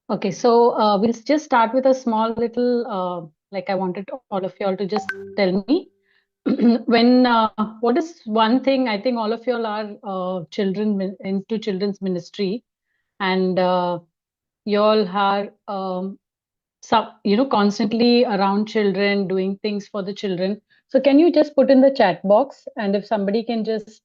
Okay, so we'll just start with a small little, like I wanted all of you all to just tell me what is one thing. I think all of you all are into children's ministry, and you all are constantly around children, doing things for the children. So can you just put in the chat box, and if somebody can just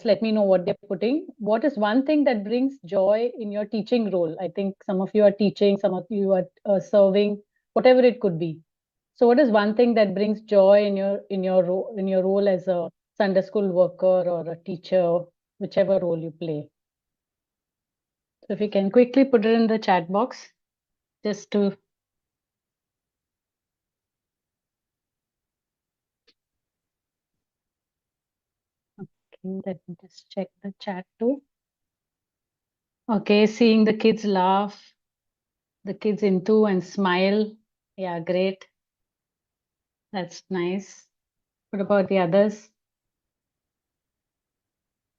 let me know what they're putting. What is one thing that brings joy in your teaching role? I think some of you are teaching, some of you are serving, whatever it could be. So, what is one thing that brings joy in your role as a Sunday school worker or a teacher, whichever role you play? So, if you can quickly put it in the chat box, just to. Okay, let me just check the chat too. Okay, seeing the kids laugh, the kids into and smile. Yeah, great. That's nice. What about the others?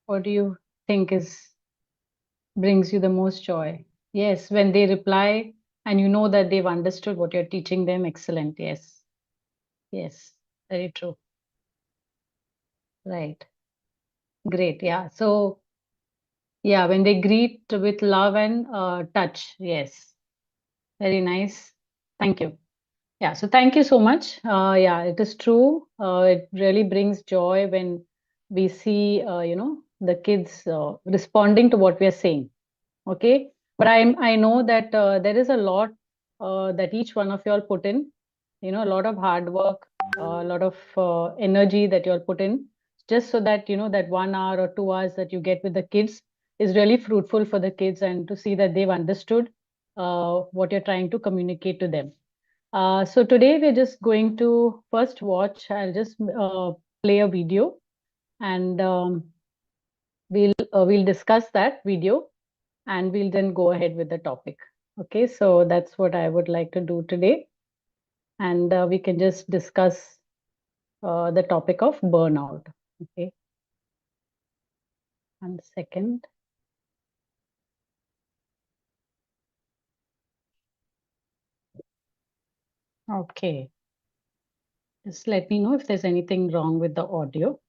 What do you think is brings you the most joy? Yes, when they reply and you know that they've understood what you're teaching them. Excellent. Yes. Yes. Very true. Right. Great. Yeah. So, yeah, when they greet with love and touch. Yes. Very nice. Thank you. Yeah. So, thank you so much. Yeah, it is true. It really brings joy when we see, the kids responding to what we are saying. Okay, but I know that there is a lot that each one of you all put in, a lot of hard work, a lot of energy that you all put in, just so that that 1 hour or 2 hours that you get with the kids is really fruitful for the kids, and to see that they've understood what you're trying to communicate to them. So today we're just going to first watch. I'll just play a video, and we'll discuss that video, and we'll then go ahead with the topic. Okay, so that's what I would like to do today. And we can just discuss the topic of burnout. Okay, 1 second. Okay, just let me know if there's anything wrong with the audio.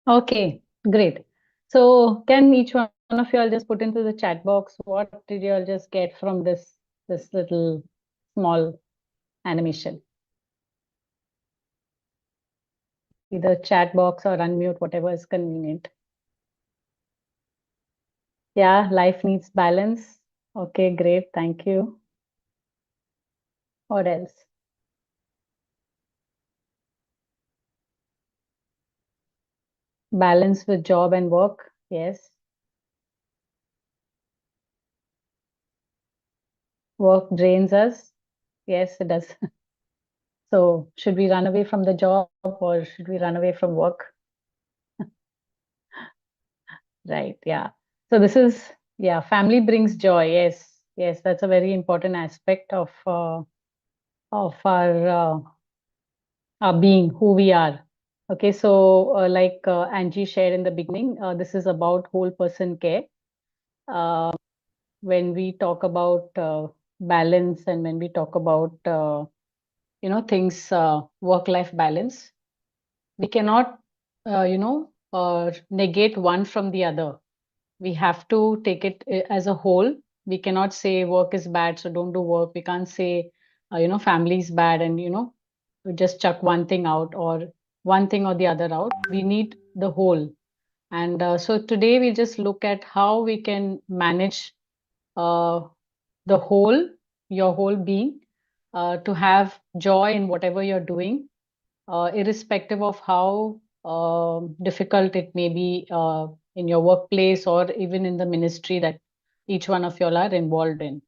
Okay, great. So can each one of you all just put into the chat box what did you all just get from this little small animation? Either chat box or unmute, whatever is convenient. Yeah, life needs balance. Okay, great. Thank you. What else? Balance with job and work. Yes. Work drains us. Yes, it does. So should we run away from the job or should we run away from work? Right. Yeah. So this is, yeah, family brings joy. Yes. Yes, that's a very important aspect of our being, who we are. Okay, so like Angie shared in the beginning, this is about whole person care. Uh, when we talk about balance and when we talk about things, work-life balance, we cannot negate one from the other. We have to take it as a whole. We cannot say work is bad, so don't do work. We can't say family is bad and we just chuck one thing out or one thing or the other out. We need the whole. And so today we just look at how we can manage uh, the whole, your whole being, to have joy in whatever you're doing, irrespective of how difficult it may be in your workplace or even in the ministry that each one of y'all are involved in.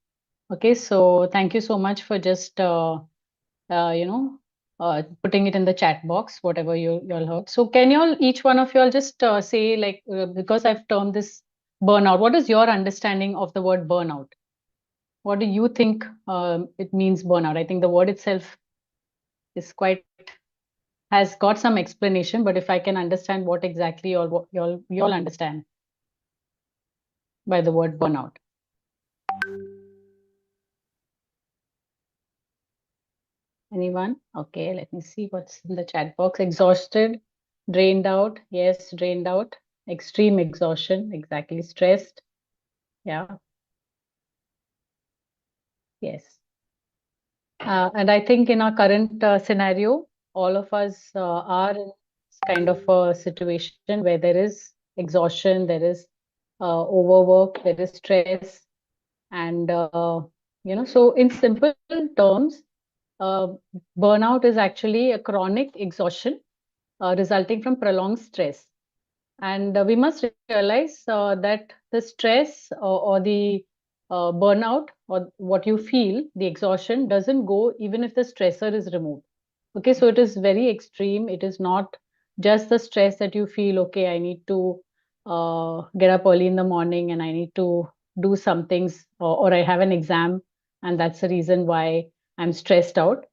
Okay, so thank you so much for just uh, you know putting it in the chat box, whatever y'all heard. So can y'all, each one of y'all, just say like because I've termed this burnout. What is your understanding of the word burnout? What do you think it means burnout? I think the word itself is quite has got some explanation, but if I can understand what exactly y'all understand by the word burnout. Anyone? Okay, let me see what's in the chat box. Exhausted, drained out. Yes, drained out. Extreme exhaustion, exactly. Stressed. Yeah, yes. And I think in our current scenario, all of us are in this kind of a situation where there is exhaustion, there is overwork, there is stress, and so in simple terms, uh, burnout is actually a chronic exhaustion resulting from prolonged stress. And we must realize that the stress or the burnout or what you feel, the exhaustion doesn't go even if the stressor is removed. Okay, so it is very extreme. It is not just the stress that you feel, okay, I need to get up early in the morning and I need to do some things, or I have an exam and that's the reason why I'm stressed out.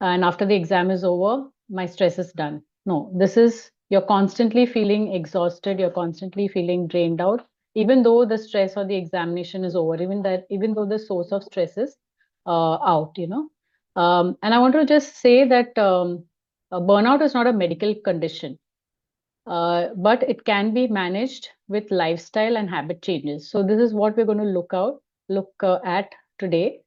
And after the exam is over, my stress is done. No, this is you're constantly feeling exhausted, you're constantly feeling drained out, even though the stress or the examination is over, even though the source of stress is out. And I want to just say that burnout is not a medical condition, but it can be managed with lifestyle and habit changes. So this is what we're going to look at today.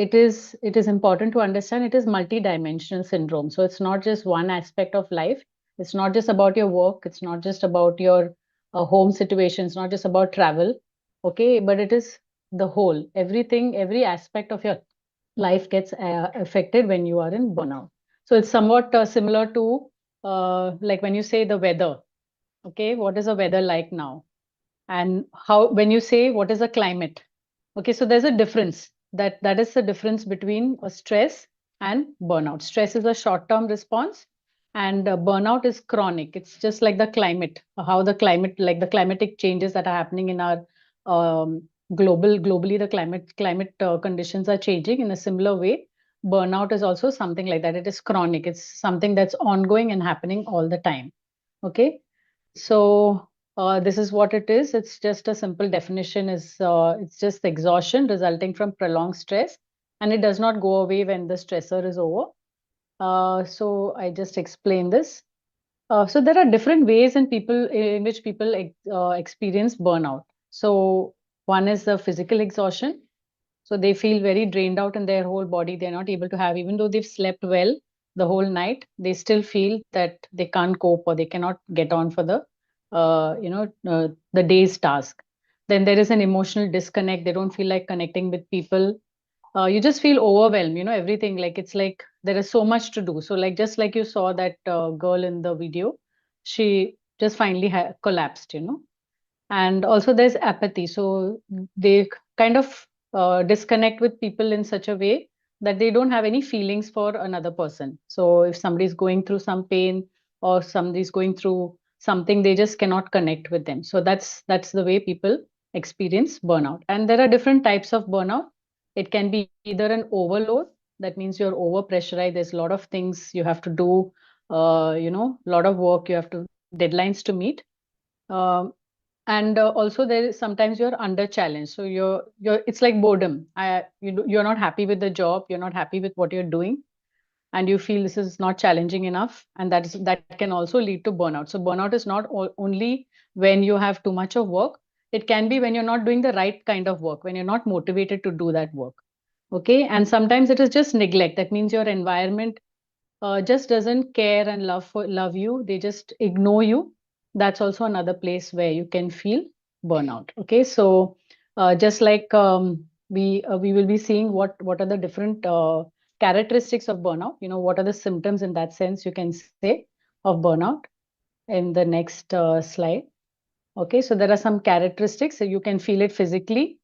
It is important to understand it is multidimensional syndrome. So it's not just one aspect of life. It's not just about your work. It's not just about your home situation. It's not just about travel. Okay, but it is the whole. Everything, every aspect of your life gets affected when you are in burnout. So it's somewhat similar to like when you say the weather. Okay, what is the weather like now? And how, when you say what is a climate, okay, so there's a difference. That is the difference between a stress and burnout. Stress is a short term response, and burnout is chronic. It's just like the climate, how the climate, like the climatic changes that are happening in our globally, the climate conditions are changing in a similar way. Burnout is also something like that. It is chronic. It's something that's ongoing and happening all the time. Okay. So this is what it is. It's just a simple definition is it's just exhaustion resulting from prolonged stress, and it does not go away when the stressor is over. So I just explained this. So there are different ways in which people experience burnout. So one is the physical exhaustion. So they feel very drained out in their whole body. They're not able to have, even though they've slept well the whole night, they still feel that they can't cope or they cannot get on for the day's task. Then there is an emotional disconnect. They don't feel like connecting with people. You just feel overwhelmed, everything, like it's like there is so much to do. So like, just like you saw that girl in the video, she just finally collapsed. And also there's apathy, so they kind of disconnect with people in such a way that they don't have any feelings for another person. So if somebody's going through some pain or somebody's going through something, they just cannot connect with them. So that's the way people experience burnout. And there are different types of burnout. It can be either an overload, that means you're over pressurized, there's a lot of things you have to do, a lot of work you have to, deadlines to meet. Um, and also there is sometimes you're under challenge, so you're it's like boredom. You're not happy with the job, you're not happy with what you're doing, and you feel this is not challenging enough, and that can also lead to burnout. So burnout is not only when you have too much of work. It can be when you're not doing the right kind of work, when you're not motivated to do that work. Okay, and sometimes it is just neglect. That means your environment just doesn't care and love you, they just ignore you. That's also another place where you can feel burnout. Okay, so just like we will be seeing what are the different characteristics of burnout, what are the symptoms in that sense, you can say, of burnout in the next slide. Okay, so there are some characteristics. So you can feel it physically,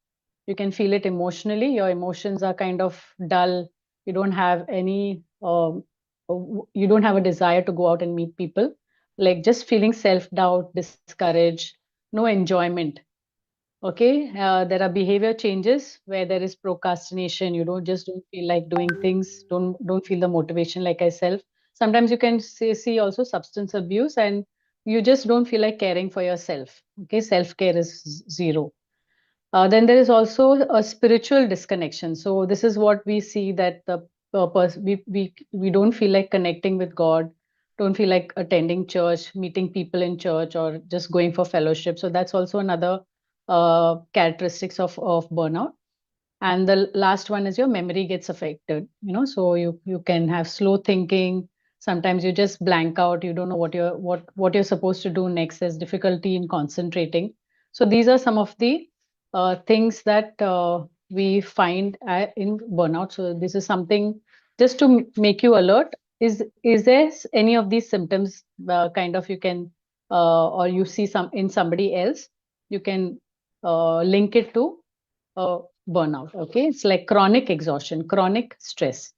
you can feel it emotionally. Your emotions are kind of dull. You don't have any, you don't have a desire to go out and meet people. Like just feeling self-doubt, discouraged, no enjoyment. Okay, there are behavior changes where there is procrastination. You don't feel like doing things. Don't feel the motivation. Like I self. Sometimes you can see also substance abuse, and you just don't feel like caring for yourself. Okay, self care is zero. Then there is also a spiritual disconnection. So this is what we see, that the purpose, we don't feel like connecting with God, don't feel like attending church, meeting people in church, or just going for fellowship. So that's also another characteristics of burnout. And the last one is your memory gets affected, so you can have slow thinking. Sometimes you just blank out, you don't know what you're supposed to do next. There's difficulty in concentrating. So these are some of the things that we find in burnout. So this is something just to make you alert. Is there any of these symptoms kind of you can or you see some in somebody else, you can link it to uh, burnout. Okay, it's like chronic exhaustion, chronic stress.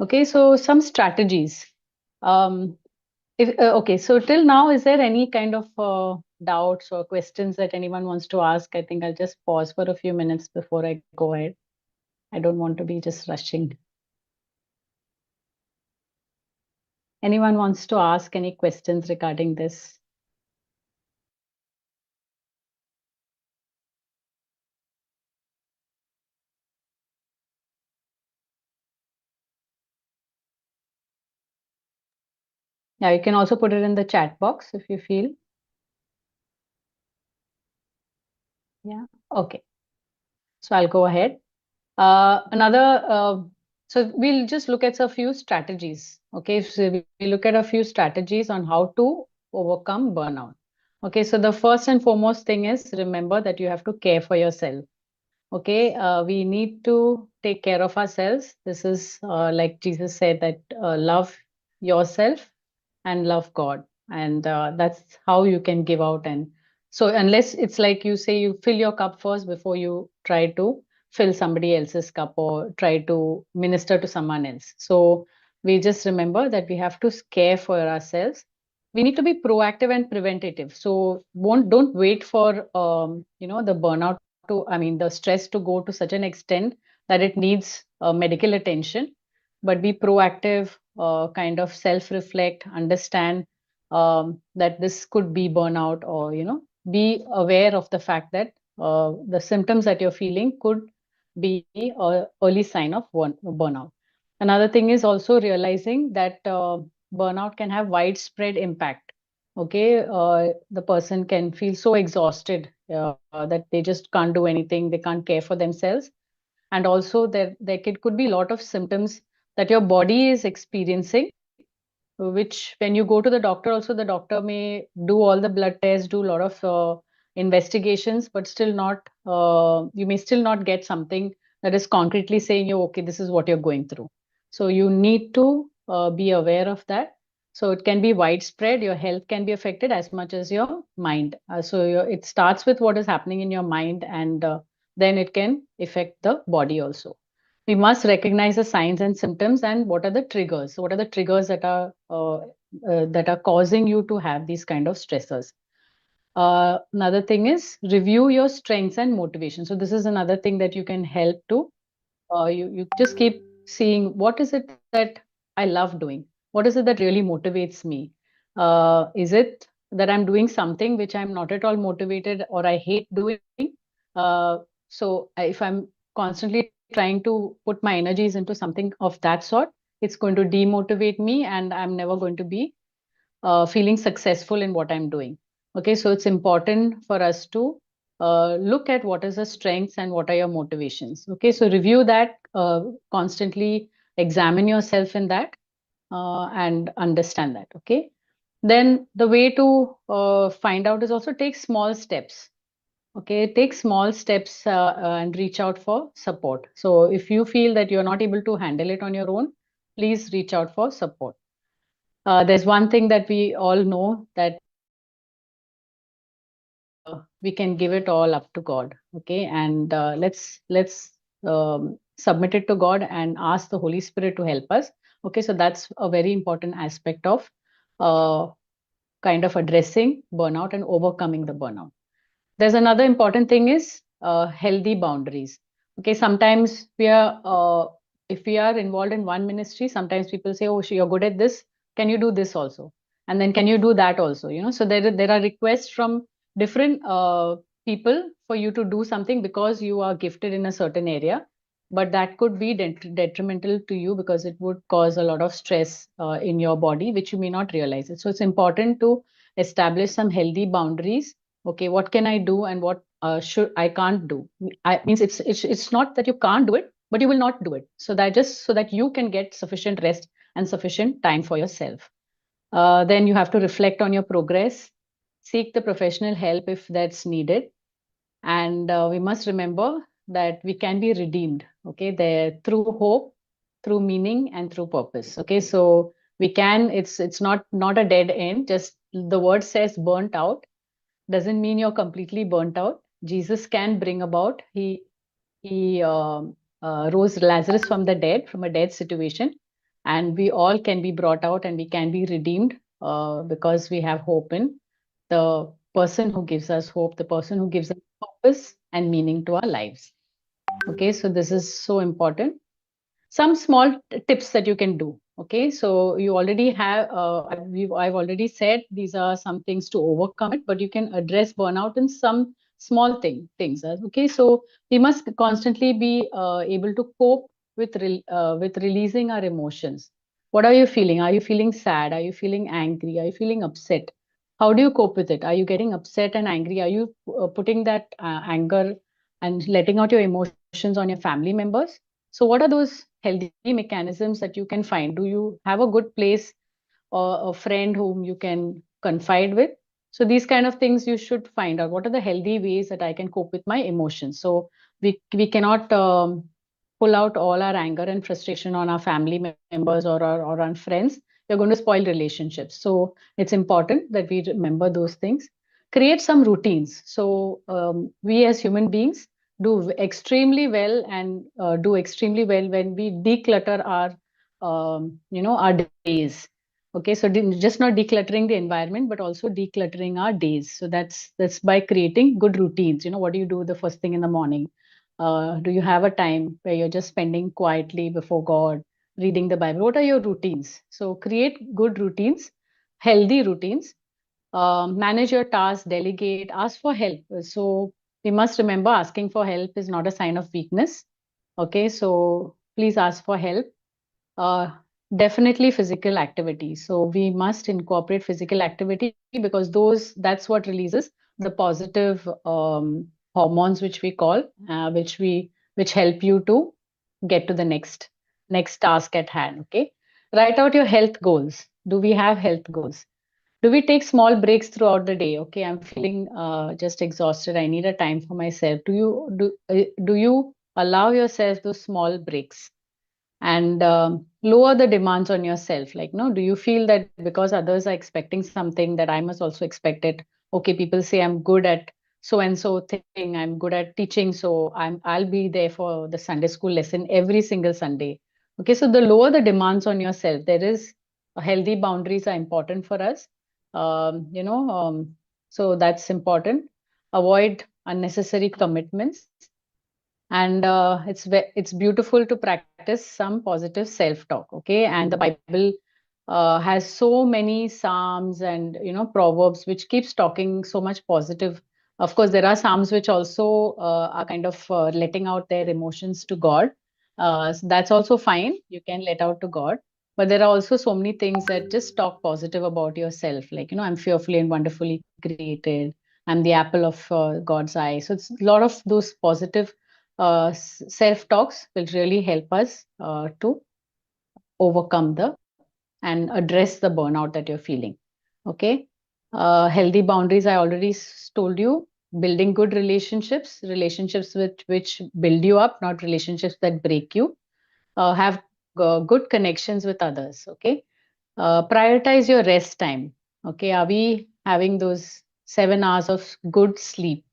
Okay, so some strategies. Um, okay, so till now, is there any kind of doubts or questions that anyone wants to ask? I think I'll just pause for a few minutes before I go ahead. I don't want to be just rushing. Anyone wants to ask any questions regarding this? Yeah, you can also put it in the chat box if you feel. Yeah, okay. So I'll go ahead. Another, so we'll just look at a few strategies. Okay, so we look at a few strategies on how to overcome burnout. Okay, so the first and foremost thing is remember that you have to care for yourself. Okay, we need to take care of ourselves. This is like Jesus said that love yourself and love God, and that's how you can give out and So unless it's like you say, you fill your cup first before you try to fill somebody else's cup or try to minister to someone else. So we just remember that we have to care for ourselves. We need to be proactive and preventative. So don't wait for the burnout to, I mean, the stress to go to such an extent that it needs medical attention, but be proactive, kind of self-reflect, understand that this could be burnout, or be aware of the fact that the symptoms that you're feeling could be a early sign of burnout. Another thing is also realizing that burnout can have widespread impact. Okay, the person can feel so exhausted that they just can't do anything, they can't care for themselves. And also there could be a lot of symptoms that your body is experiencing, which when you go to the doctor also, the doctor may do all the blood tests, do a lot of investigations, but still not, you may still not get something that is concretely saying you, okay, this is what you're going through. So you need to be aware of that. So it can be widespread, your health can be affected as much as your mind. It starts with what is happening in your mind, and then it can affect the body also. We must recognize the signs and symptoms, and what are the triggers. So what are the triggers that are causing you to have these kind of stressors. Another thing is review your strengths and motivation. So this is another thing that you can help to, you just keep seeing what is it that I love doing, what is it that really motivates me. Is it that I'm doing something which I'm not at all motivated or I hate doing? If I'm constantly trying to put my energies into something of that sort, it's going to demotivate me, and I'm never going to be feeling successful in what I'm doing. Okay, so it's important for us to look at what is the strengths and what are your motivations. Okay, so review that, constantly examine yourself in that, and understand that. Okay, then the way to find out is also take small steps. Okay, take small steps and reach out for support. So if you feel that you're not able to handle it on your own, please reach out for support. There's one thing that we all know, that we can give it all up to God. Okay, and let's submit it to God and ask the Holy Spirit to help us. Okay, so that's a very important aspect of uh, kind of addressing burnout and overcoming the burnout. There's another important thing is healthy boundaries. Okay, sometimes if we are involved in one ministry, sometimes people say, oh, you're good at this, can you do this also, and then can you do that also, so there are requests from different people for you to do something because you are gifted in a certain area, but that could be detrimental to you because it would cause a lot of stress in your body, which you may not realize it. So it's important to establish some healthy boundaries. Okay, what can I do and what should I can't do. I means it's not that you can't do it, but you will not do it, so that just so that you can get sufficient rest and sufficient time for yourself. Then you have to reflect on your progress, seek the professional help if that's needed, and we must remember that we can be redeemed. Okay, there through hope, through meaning, and through purpose. Okay, so we can, it's not a dead end. Just the word says burnt out doesn't mean you're completely burnt out. Jesus can bring about. He rose Lazarus from the dead, from a dead situation, and we all can be brought out and we can be redeemed because we have hope in the person who gives us hope, the person who gives us purpose and meaning to our lives. Okay, so this is so important. Some small tips that you can do. Okay, so you already have, I've already said these are some things to overcome it, but you can address burnout in some small things. Okay, so we must constantly be able to cope with releasing our emotions. What are you feeling? Are you feeling sad? Are you feeling angry? Are you feeling upset? How do you cope with it? Are you getting upset and angry? Are you putting that anger and letting out your emotions on your family members? So what are those healthy mechanisms that you can find? Do you have a good place or a friend whom you can confide with? So these kind of things you should find out. What are the healthy ways that I can cope with my emotions? So we cannot pull out all our anger and frustration on our family members or on friends. You're going to spoil relationships. So it's important that we remember those things. create some routines. So we as human beings do extremely well, and do extremely well when we declutter our our days. Okay, so just not decluttering the environment, but also decluttering our days. So that's by creating good routines. What do you do the first thing in the morning? Do you have a time where you're just spending quietly before God, reading the Bible? What are your routines? So create good routines, healthy routines. Manage your tasks, delegate, ask for help. So we must remember, asking for help is not a sign of weakness. Okay, so please ask for help. uh, Definitely physical activity. So we must incorporate physical activity, because that's what releases the positive hormones, which we call, which help you to get to the next task at hand. Okay, write out your health goals. Do we have health goals? Do we take small breaks throughout the day? Okay, I'm feeling just exhausted. I need a time for myself. Do you allow yourself those small breaks? And lower the demands on yourself. Like, no, do you feel that because others are expecting something, that I must also expect it? Okay, people say I'm good at so and so thing, I'm good at teaching, so I'll be there for the Sunday school lesson every single Sunday. Okay, so the lower the demands on yourself. There is healthy boundaries are important for us. So that's important. Avoid unnecessary commitments. And it's beautiful to practice some positive self talk. Okay, and the Bible has so many psalms and proverbs which keeps talking so much positive. Of course, there are psalms which also are kind of letting out their emotions to God. So that's also fine, you can let out to God. But there are also so many things that just talk positive about yourself, like, I'm fearfully and wonderfully created, I'm the apple of God's eye. So it's a lot of those positive self talks will really help us to overcome the and address the burnout that you're feeling. Okay. Healthy boundaries, I already told you. Building good relationships which build you up, not relationships that break you. Have good connections with others. Okay. Prioritize your rest time. Okay. Are we having those 7 hours of good sleep?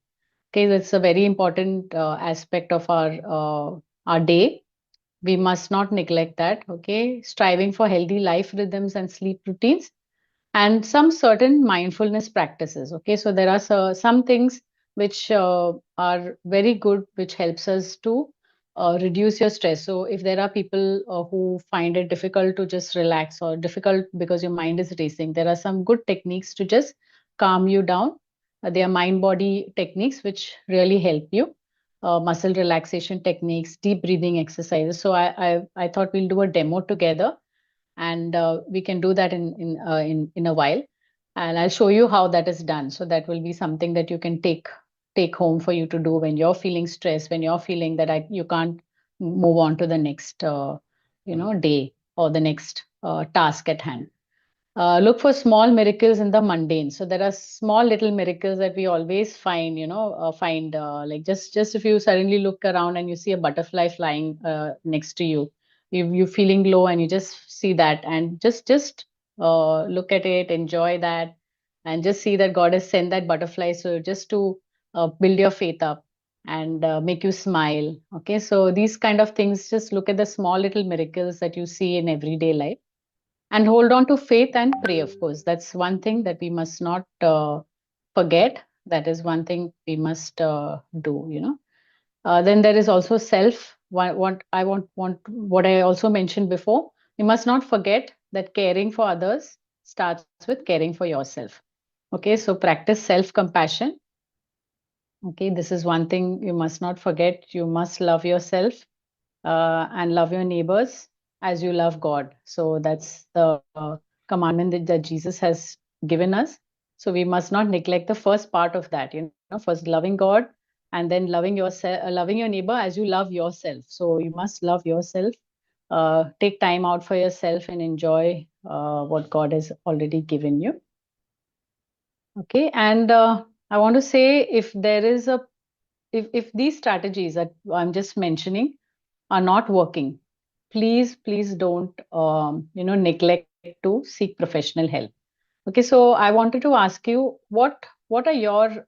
Okay, that's a very important aspect of our day. We must not neglect that. Okay, striving for healthy life rhythms and sleep routines, and some certain mindfulness practices. Okay, so there are some things which are very good, which helps us to reduce your stress. So if there are people who find it difficult to just relax, or difficult because your mind is racing, there are some good techniques to just calm you down. They are mind body techniques which really help you. Muscle relaxation techniques, deep breathing exercises. So I thought we'll do a demo together, and we can do that in a while, and I'll show you how that is done. So that will be something that you can take home for you to do when you're feeling stressed, when you're feeling that you can't move on to the next day, or the next task at hand. Look for small miracles in the mundane. So there are small little miracles that we always find, like just if you suddenly look around and you see a butterfly flying next to you, you feeling low and you just see that, and just look at it, enjoy that, and just see that God has sent that butterfly. So just to build your faith up and make you smile. Okay, so these kind of things, just look at the small little miracles that you see in everyday life, and hold on to faith and pray. Of course, that's one thing that we must not forget. That is one thing we must do. Then there is also self. What I also mentioned before. We must not forget that caring for others starts with caring for yourself. Okay, so practice self compassion. Okay, this is one thing you must not forget. You must love yourself and love your neighbors as you love God. So that's the commandment that Jesus has given us. So we must not neglect the first part of that. First loving God, and then loving yourself, loving your neighbor as you love yourself. So you must love yourself. Take time out for yourself and enjoy what God has already given you. Okay, and I want to say, if these strategies that I'm just mentioning are not working, please don't neglect to seek professional help. Okay, so I wanted to ask you, what what are your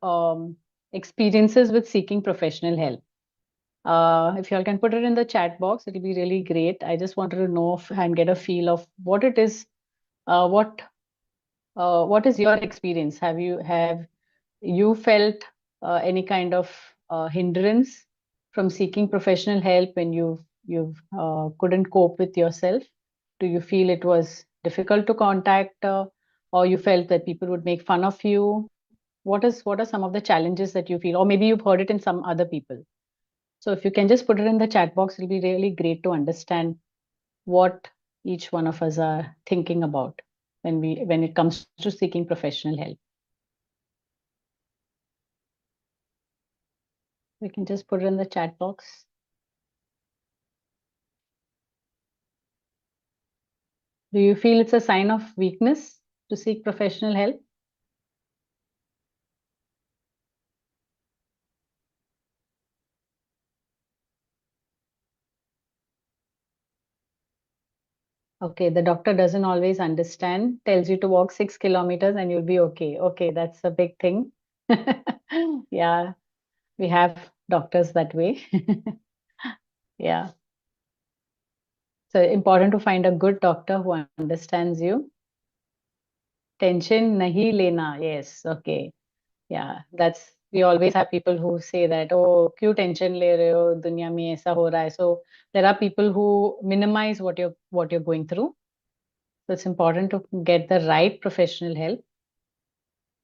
experiences with seeking professional help? If y'all can put it in the chat box, it'll be really great. I just wanted to know and get a feel of what it is. What is your experience? Have you felt any kind of hindrance from seeking professional help when you've couldn't cope with yourself? Do you feel it was difficult to contact, or you felt that people would make fun of you? What are some of the challenges that you feel, or maybe you've heard it in some other people? So if you can just put it in the chat box, it'll be really great to understand what each one of us are thinking about when it comes to seeking professional help. We can just put it in the chat box. Do you feel it's a sign of weakness to seek professional help? Okay, the doctor doesn't always understand, tells you to walk 6 kilometers and you'll be okay. Okay, that's a big thing. Yeah, we have doctors that way. Yeah. So important to find a good doctor who understands you. Tension nahi lena. Yes. Okay. Yeah. That's we always have people who say that, oh, क्यों tension ले रहे हो? दुनिया में ऐसा हो रहा है. So there are people who minimize what you're going through. So it's important to get the right professional help.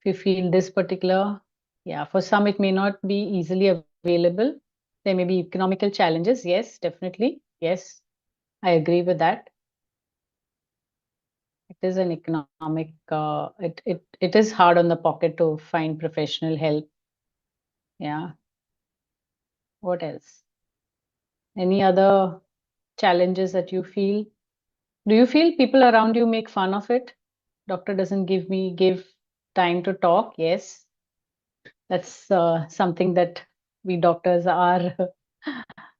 If you feel this particular, yeah, for some it may not be easily available. There may be economical challenges. Yes, definitely. Yes, I agree with that. It is an economic, it is hard on the pocket to find professional help. Yeah. What else? Any other challenges that you feel? Do you feel people around you make fun of it? Doctor doesn't give time to talk. Yes, that's something that we doctors are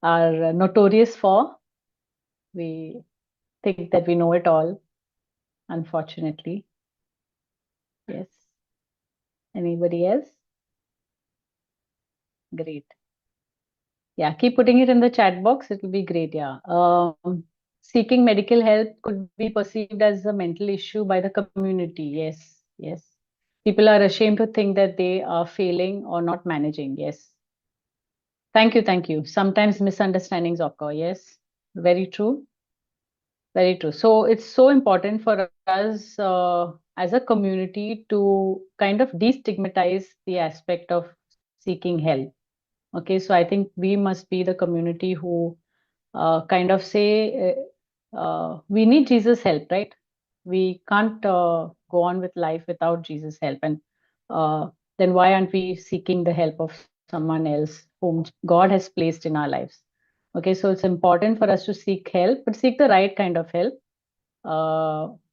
are notorious for. We think that we know it all, unfortunately. Yes. Anybody else? Great. Yeah, keep putting it in the chat box. It will be great. Yeah. Seeking medical help could be perceived as a mental issue by the community. Yes, yes. People are ashamed to think that they are failing or not managing. Yes. Thank you, thank you. Sometimes misunderstandings occur. Yes, very true. Very true. So it's so important for us as a community to kind of destigmatize the aspect of seeking help. Okay, so I think we must be the community who kind of say we need Jesus' help, right? We can't go on with life without Jesus' help. And uh, then why aren't we seeking the help of someone else whom God has placed in our lives? Okay, so it's important for us to seek help, but seek the right kind of help.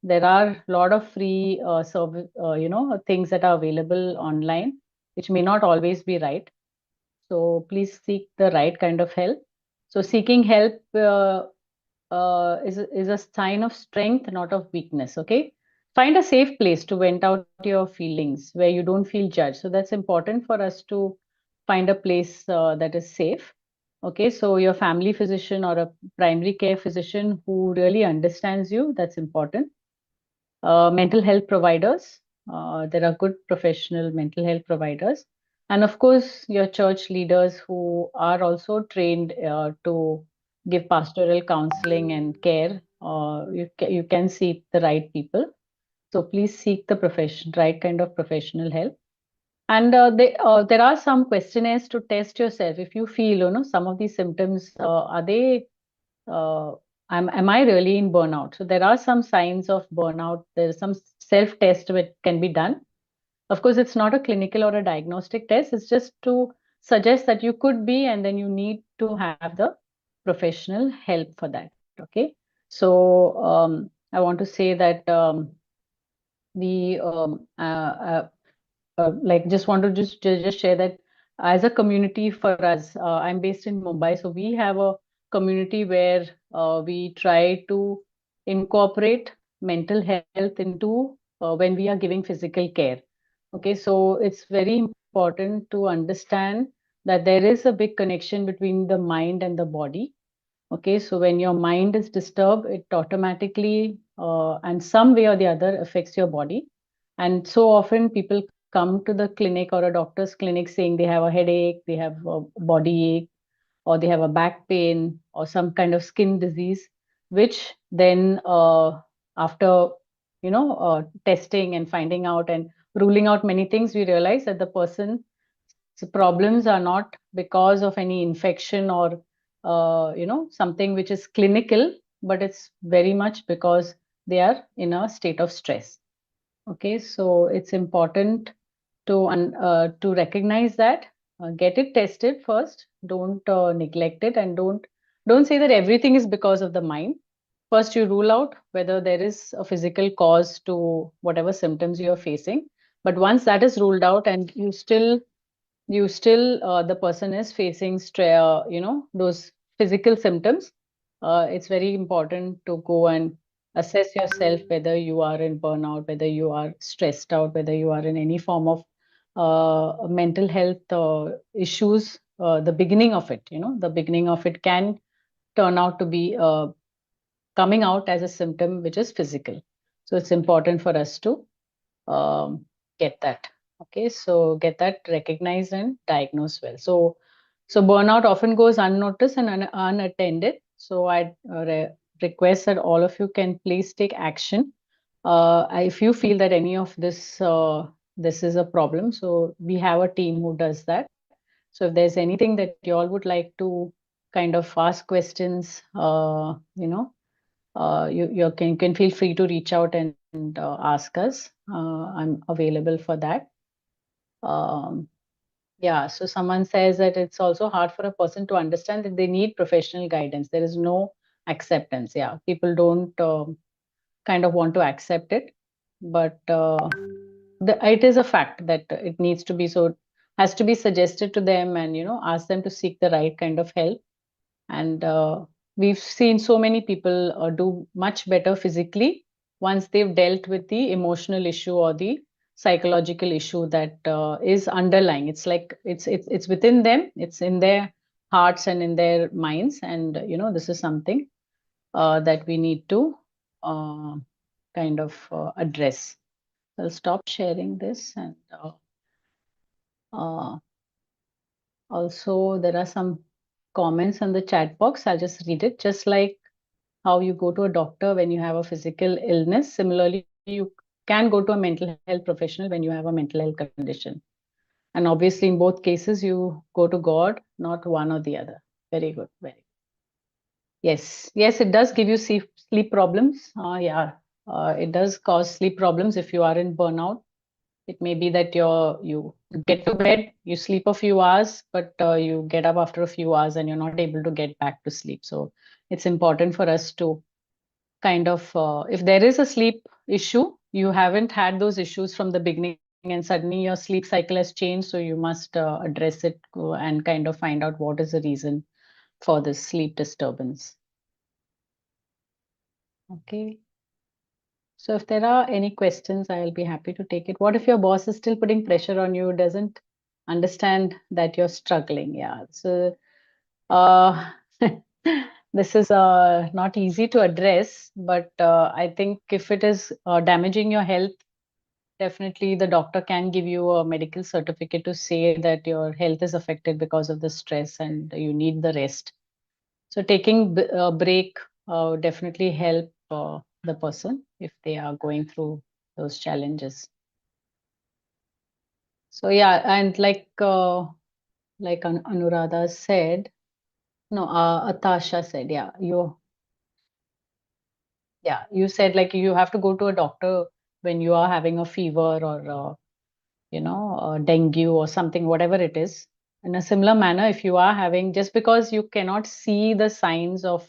There are a lot of free service, things that are available online, which may not always be right. So please seek the right kind of help. So seeking help is a sign of strength, not of weakness. Okay, find a safe place to vent out your feelings where you don't feel judged. So that's important for us to find a place that is safe. Okay, so your family physician or a primary care physician who really understands you, that's important. Mental health providers. There are good professional mental health providers. And of course, your church leaders who are also trained to give pastoral counseling and care. You can seek the right people. So please seek the right kind of professional help. And there are some questionnaires to test yourself. If you feel, some of these symptoms, are they uh, am I really in burnout? So there are some signs of burnout. There's some self-test that can be done. Of course, it's not a clinical or a diagnostic test. It's just to suggest that you could be, and then you need to have the professional help for that. Okay. So I want to say that the like just want to just share that as a community for us, I'm based in Mumbai, so we have a community where we try to incorporate mental health into when we are giving physical care. Okay, so it's very important to understand that there is a big connection between the mind and the body. Okay, so when your mind is disturbed, it automatically and some way or the other affects your body. And so often people come to the clinic or a doctor's clinic saying they have a headache, they have a body ache, or they have a back pain or some kind of skin disease, which then after testing and finding out and ruling out many things, we realize that the person's problems are not because of any infection or something which is clinical, but it's very much because they are in a state of stress. Okay, so it's important to recognize that, get it tested first. Don't neglect it, and don't say that everything is because of the mind. First, you rule out whether there is a physical cause to whatever symptoms you are facing. But once that is ruled out, and you still the person is facing those physical symptoms, it's very important to go and assess yourself whether you are in burnout, whether you are stressed out, whether you are in any form of mental health issues. The beginning of it, the beginning of it can turn out to be coming out as a symptom which is physical. So it's important for us to um, get that. Okay, so get that recognized and diagnosed well. So burnout often goes unnoticed and unattended. So I request that all of you can please take action. If you feel that any of this is a problem, so we have a team who does that. So if there's anything that you all would like to kind of ask questions, you can feel free to reach out and ask us. I'm available for that. Um, yeah, so someone says that it's also hard for a person to understand that they need professional guidance. There is no acceptance. Yeah, people don't kind of want to accept it, but it is a fact that it needs to be so, has to be suggested to them, and ask them to seek the right kind of help. And we've seen so many people do much better physically once they've dealt with the emotional issue or the psychological issue that is underlying. It's like it's within them, it's in their hearts and in their minds, and this is something that we need to uh, kind of address. I'll stop sharing this, and uh, also there are some comments on the chat box. I'll just read it. Just like how you go to a doctor when you have a physical illness, similarly, you can go to a mental health professional when you have a mental health condition. And obviously, in both cases, you go to God, not one or the other. Very good. Very good. Yes, yes, it does give you sleep problems. Yeah, it does cause sleep problems if you are in burnout. It may be that you get to bed, you sleep a few hours, but you get up after a few hours and you're not able to get back to sleep. So it's important for us to kind of, if there is a sleep issue, you haven't had those issues from the beginning, and suddenly your sleep cycle has changed. So you must address it and kind of find out what is the reason for this sleep disturbance. Okay. So if there are any questions, I'll be happy to take it. What if your boss is still putting pressure on you, doesn't understand that you're struggling? Yeah. So uh, this is not easy to address, but I think if it is damaging your health, definitely the doctor can give you a medical certificate to say that your health is affected because of the stress and you need the rest. So taking a break definitely help the person if they are going through those challenges. So yeah, and like Anuradha said, no, Atasha said, you said like you have to go to a doctor when you are having a fever or dengue or something, whatever it is. In a similar manner, if you are having, just because you cannot see the signs of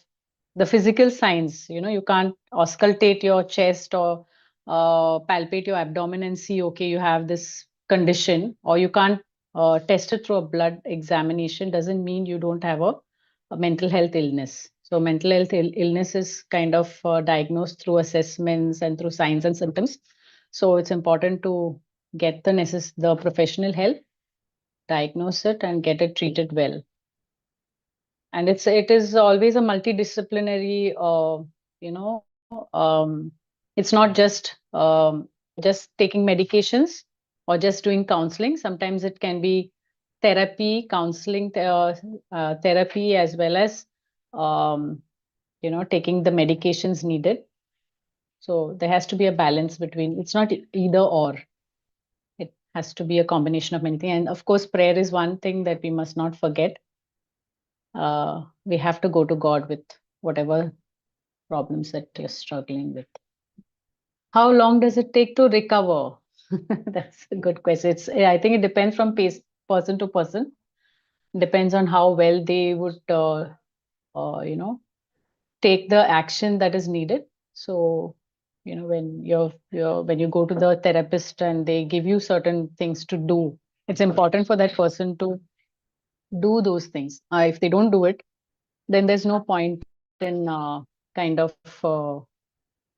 the physical signs, you can't auscultate your chest or palpate your abdomen and see, okay, you have this condition, or you can't test it through a blood examination, doesn't mean you don't have a mental health illness. So mental health illness is kind of diagnosed through assessments and through signs and symptoms. So it's important to get the professional help, diagnose it, and get it treated well. And it is always a multidisciplinary, you know, it's not just taking medications or just doing counseling. Sometimes it can be therapy, counseling, therapy, as well as um, taking the medications needed. So there has to be a balance between. It's not either or. It has to be a combination of many things. And of course, prayer is one thing that we must not forget. We have to go to God with whatever problems that you're struggling with. How long does it take to recover? That's a good question. I think it depends from person to person. Depends on how well they would, you know, take the action that is needed. So, when when you go to the therapist and they give you certain things to do, it's important for that person to do those things. If they don't do it, then there's no point in kind of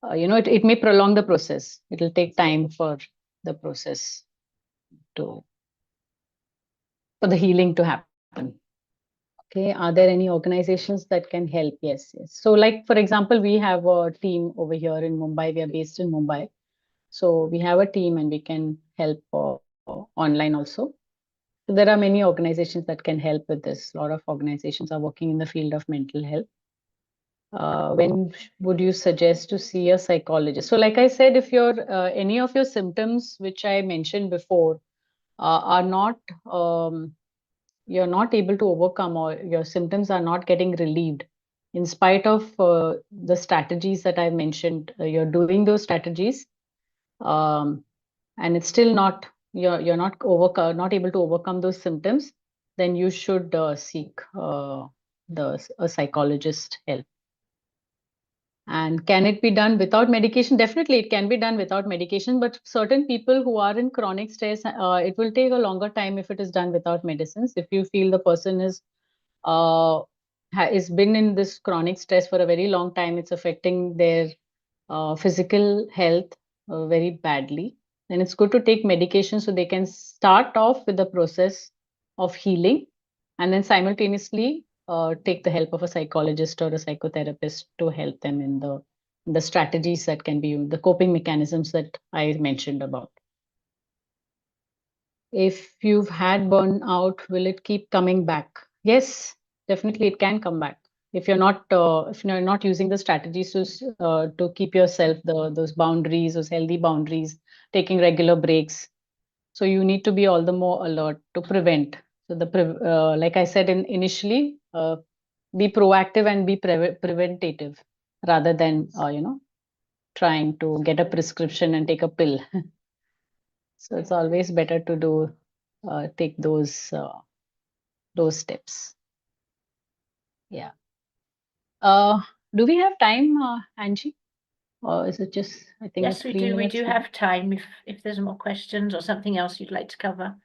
it may prolong the process. It'll take time for the process to for the healing to happen. Okay, are there any organizations that can help? Yes, yes. So like for example, we have a team over here in Mumbai. We are based in Mumbai, so we have a team and we can help online also. So there are many organizations that can help with this. A lot of organizations are working in the field of mental health. When would you suggest to see a psychologist? So, like I said, if any of your symptoms, which I mentioned before, are not you're not able to overcome, or your symptoms are not getting relieved, in spite of the strategies that I mentioned, you're doing those strategies, um, and it's still not you're not able to overcome those symptoms, then you should seek a psychologist help. And can it be done without medication? Definitely, it can be done without medication. But certain people who are in chronic stress, it will take a longer time if it is done without medicines. If you feel the person uh, is been in this chronic stress for a very long time, it's affecting their physical health very badly, then it's good to take medication so they can start off with the process of healing, and then simultaneously take the help of a psychologist or a psychotherapist to help them in the strategies that can be used, the coping mechanisms that I mentioned about. If you've had burnout, will it keep coming back? Yes, definitely it can come back. If you're not using the strategies to keep yourself those boundaries, those healthy boundaries, taking regular breaks. So you need to be all the more alert to prevent. So like I said initially, be proactive and be preventative rather than trying to get a prescription and take a pill. So it's always better to take those steps. Yeah. Uh, do we have time, Angie? Or is it just, I think Yes, it's we 3 minutes? do have time if there's more questions or something else you'd like to cover.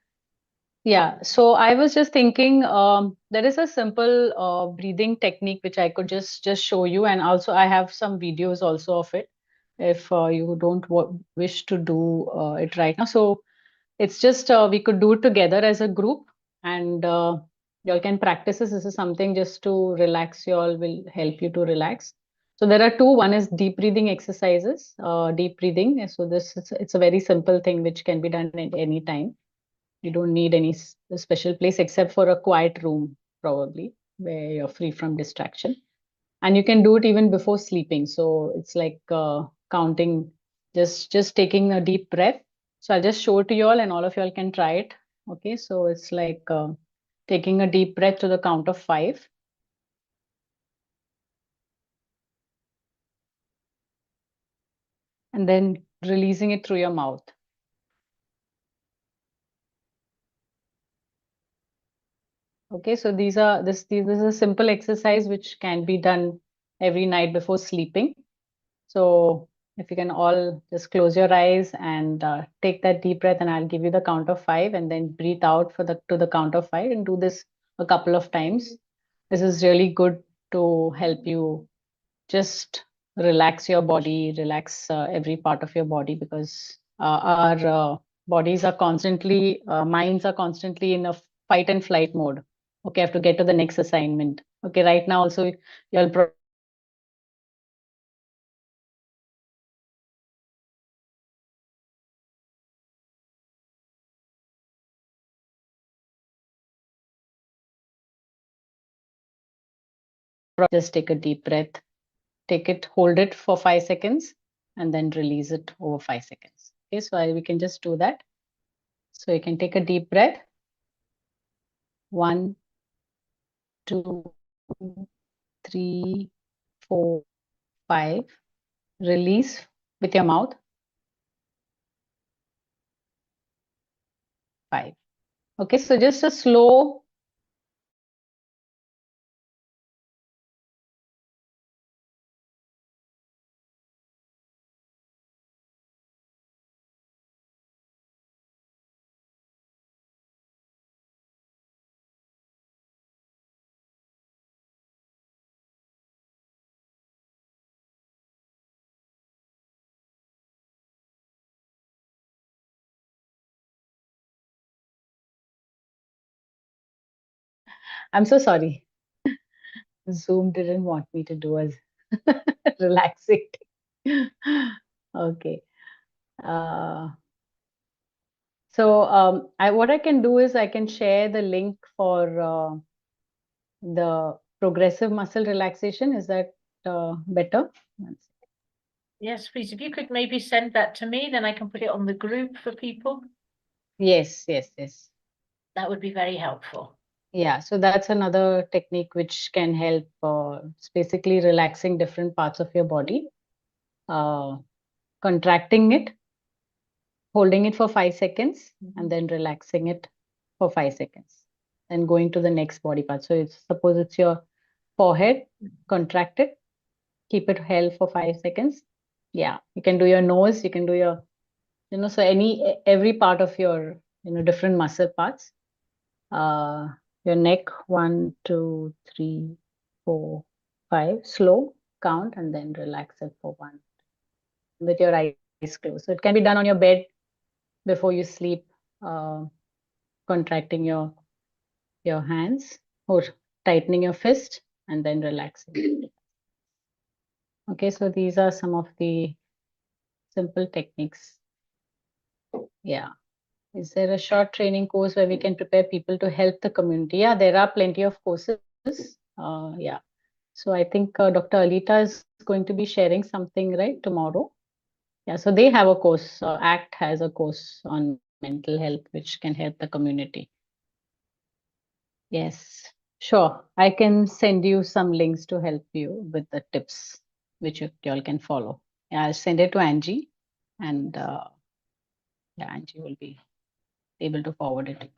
Yeah, so I was just thinking, there is a simple breathing technique which I could just show you, and also I have some videos also of it if you don't wish to do it right now. So it's just we could do it together as a group, and y'all can practice this. This is something just to relax. Y'all will help you to relax. So there are two. One is deep breathing exercises, deep breathing. So it's a very simple thing which can be done at any time. You don't need any special place except for a quiet room, probably, where you're free from distraction. And you can do it even before sleeping. So it's like counting, just taking a deep breath. So I'll just show it to you all, and all of you all can try it. Okay, so it's like taking a deep breath to the count of 5, and then releasing it through your mouth. Okay, so this is a simple exercise which can be done every night before sleeping. So if you can all just close your eyes and take that deep breath, and I'll give you the count of 5, and then breathe out to the count of 5, and do this a couple of times. This is really good to help you just relax your body, relax every part of your body, because our bodies are constantly, minds are constantly in a fight and flight mode. Okay, I have to get to the next assignment. Okay, right now also you'll just take a deep breath, take it, hold it for 5 seconds, and then release it over 5 seconds. Okay, so we can just do that. So you can take a deep breath. 1, 2, 3, 4, 5. Release with your mouth. 5. Okay, so just a slow I'm so sorry. Zoom didn't want me to do as relaxing. Okay. So what I can do is I can share the link for the progressive muscle relaxation. Is that better? Yes, please. If you could maybe send that to me, then I can put it on the group for people. Yes, yes, yes. That would be very helpful. Yeah, so that's another technique which can help. It's basically relaxing different parts of your body, contracting it, holding it for 5 seconds, and then relaxing it for 5 seconds, and going to the next body part. So suppose it's your forehead, contract it, keep it held for 5 seconds. Yeah, you can do your nose, you can do your, so every part of your, different muscle parts. Your neck, 1, 2, 3, 4, 5. Slow count and then relax it for 1 with your eyes closed. So it can be done on your bed before you sleep, contracting your hands or tightening your fist and then relaxing. Okay, so these are some of the simple techniques. Yeah. Is there a short training course where we can prepare people to help the community? Yeah, there are plenty of courses. Yeah. So I think Dr. Alita is going to be sharing something, right, tomorrow. Yeah, so they have a course, ACT has a course on mental health, which can help the community. Yes, sure. I can send you some links to help you with the tips, which you all can follow. Yeah, I'll send it to Angie, and yeah, Angie will be able to forward it.